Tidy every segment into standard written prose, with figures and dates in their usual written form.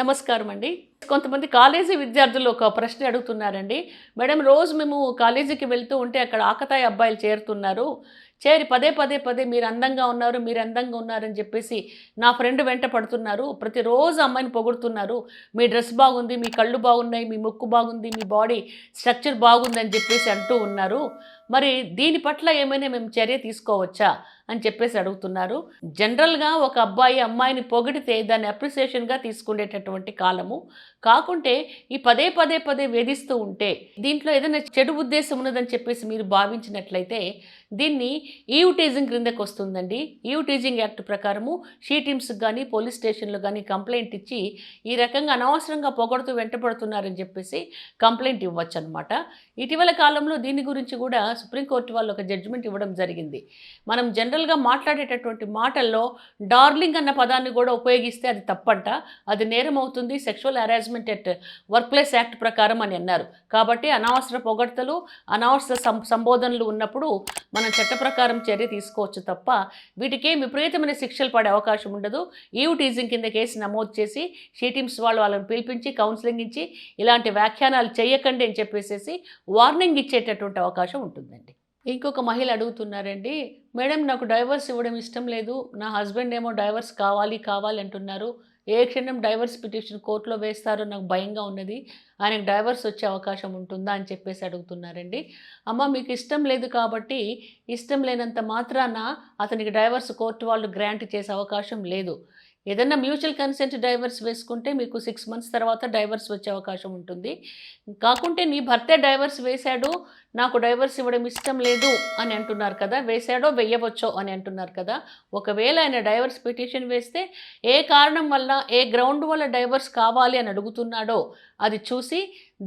నమస్కారం అండి. కొంతమంది కాలేజీ విద్యార్థులు ఒక ప్రశ్న అడుగుతున్నారండి. మేడం, రోజు మేము కాలేజీకి వెళ్తూ ఉంటే అక్కడ ఆకతాయి అబ్బాయిలు చేరుతున్నారు. చేరి పదే మీరు అందంగా ఉన్నారు, మీరు అందంగా ఉన్నారని చెప్పేసి నా ఫ్రెండ్ వెంట పడుతున్నారు. ప్రతిరోజు అమ్మాయిని పొగుడుతున్నారు. మీ డ్రెస్ బాగుంది, మీ కళ్ళు బాగున్నాయి, మీ ముక్కు బాగుంది, మీ బాడీ స్ట్రక్చర్ బాగుందని చెప్పేసి అంటూ ఉన్నారు. మరి దీని పట్ల ఏమైనా మేము చర్య తీసుకోవచ్చా అని చెప్పేసి అడుగుతున్నారు. జనరల్గా ఒక అబ్బాయి అమ్మాయిని పొగిడితే దాన్ని అప్రిసియేషన్గా తీసుకునేటటువంటి కాలము. కాకుంటే ఈ పదే వేధిస్తూ ఉంటే దీంట్లో ఏదైనా చెడు ఉద్దేశం ఉన్నదని చెప్పేసి మీరు భావించినట్లయితే దీన్ని ఈవ్ టీజింగ్ క్రిందకు వస్తుందండి. ఈవ్ టీజింగ్ యాక్ట్ ప్రకారము షీ టీమ్స్కి కానీ పోలీస్ స్టేషన్లో కానీ కంప్లైంట్ ఇచ్చి ఈ రకంగా అనవసరంగా పొగడుతూ వెంటపడుతున్నారని చెప్పేసి కంప్లైంట్ ఇవ్వచ్చు అనమాట. ఇటీవల కాలంలో దీని గురించి కూడా సుప్రీంకోర్టు వాళ్ళు ఒక జడ్జిమెంట్ ఇవ్వడం జరిగింది. మనం జనరల్గా మాట్లాడేటటువంటి మాటల్లో డార్లింగ్ అన్న పదాన్ని కూడా ఉపయోగిస్తే అది తప్పంట, అది నేరం అవుతుంది, sexual harassment at work place act ప్రకారం అని అన్నారు. కాబట్టి అనవసర పొగడ్తలు, అనవసర సంబోధనలు ఉన్నప్పుడు మనం చట్ట ప్రకారం చర్య తీసుకోవచ్చు తప్ప వీటికి విపరీతమైన శిక్షలు పడే అవకాశం ఉండదు. ఈవ్ టీజింగ్ కింద కేసు నమోదు చేసి షీ టీమ్స్ వాళ్ళని పిలిపించి కౌన్సిలింగ్ ఇచ్చి ఇలాంటి వ్యాఖ్యానాలు చేయకండి అని చెప్పేసి వార్నింగ్ ఇచ్చేటటువంటి అవకాశం ఉంటుందండి. ఇంకొక మహిళ అడుగుతున్నారండి, మేడం నాకు డైవర్స్ ఇవ్వడం ఇష్టం లేదు, నా హస్బెండ్ ఏమో డైవర్స్ కావాలి అంటున్నారు, ఏ క్షణం డైవర్స్ పిటిషన్ కోర్టులో వేస్తారో నాకు భయంగా ఉన్నది, ఆయనకు డైవర్స్ వచ్చే అవకాశం ఉంటుందా అని చెప్పేసి అడుగుతున్నారండి. అమ్మ, మీకు ఇష్టం లేదు కాబట్టి ఇష్టం లేనంత మాత్రాన అతనికి డైవర్స్ కోర్టు వాళ్ళు గ్రాంట్ చేసే అవకాశం లేదు. ఏదన్నా మ్యూచువల్ కన్సెంట్ డైవర్స్ వేసుకుంటే మీకు 6 months తర్వాత డైవర్స్ వచ్చే అవకాశం ఉంటుంది. కాకుంటే నీ భర్తే డైవర్స్ వేశాడు, నాకు డైవర్స్ ఇవ్వడం ఇష్టం లేదు అని అంటున్నారు కదా, వేశాడో వెయ్యవచ్చో అని అంటున్నారు కదా. ఒకవేళ ఆయన డైవర్స్ పిటిషన్ వేస్తే ఏ కారణం వల్ల, ఏ గ్రౌండ్ వల్ల డైవర్స్ కావాలి అని అడుగుతున్నాడో అది చూసి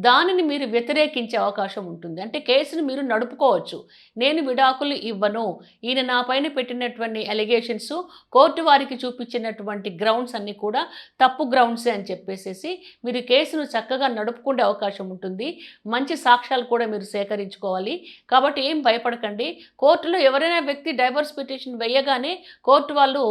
దానిని మీరు వ్యతిరేకించే అవకాశం ఉంటుంది. అంటే కేసును మీరు నడుపుకోవచ్చు. నేను విడాకులు ఇవ్వను, ఈయన నా పైన పెట్టినటువంటి అలిగేషన్స్ కోర్టు వారికి చూపించినటువంటి గ్రౌండ్స్ అన్నీ కూడా తప్పు గ్రౌండ్సే అని చెప్పేసి మీరు కేసును చక్కగా నడుపుకునే అవకాశం ఉంటుంది. మంచి సాక్ష్యాలు కూడా మీరు సేకరించుకోవాలి. కాబట్టి ఏం భయపడకండి. కోర్టులో ఎవరైనా వ్యక్తి డైవర్స్ పిటిషన్ వేయగానే కోర్టు వాళ్ళు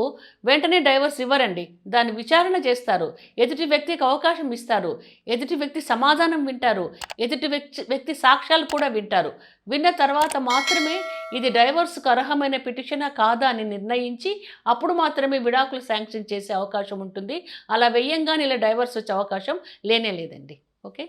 వెంటనే డైవర్స్ ఇవ్వరండి. దాన్ని విచారణ చేస్తారు, ఎదుటి వ్యక్తికి అవకాశం ఇస్తారు, ఎదుటి వ్యక్తి సమాధానం వింటారు, ఎదుటి వ్యక్తి సాక్ష్యాలు కూడా వింటారు. విన్న తర్వాత మాత్రమే ఇది డైవర్స్కు అర్హమైన పిటిషనా కాదా అని నిర్ణయించి అప్పుడు మాత్రమే విడాకులు శాంక్షన్ చేసే అవకాశం ఉంటుంది. అలా వేయంగానే ఇలా డైవర్స్ వచ్చే అవకాశం లేనే లేదండి. ఓకే.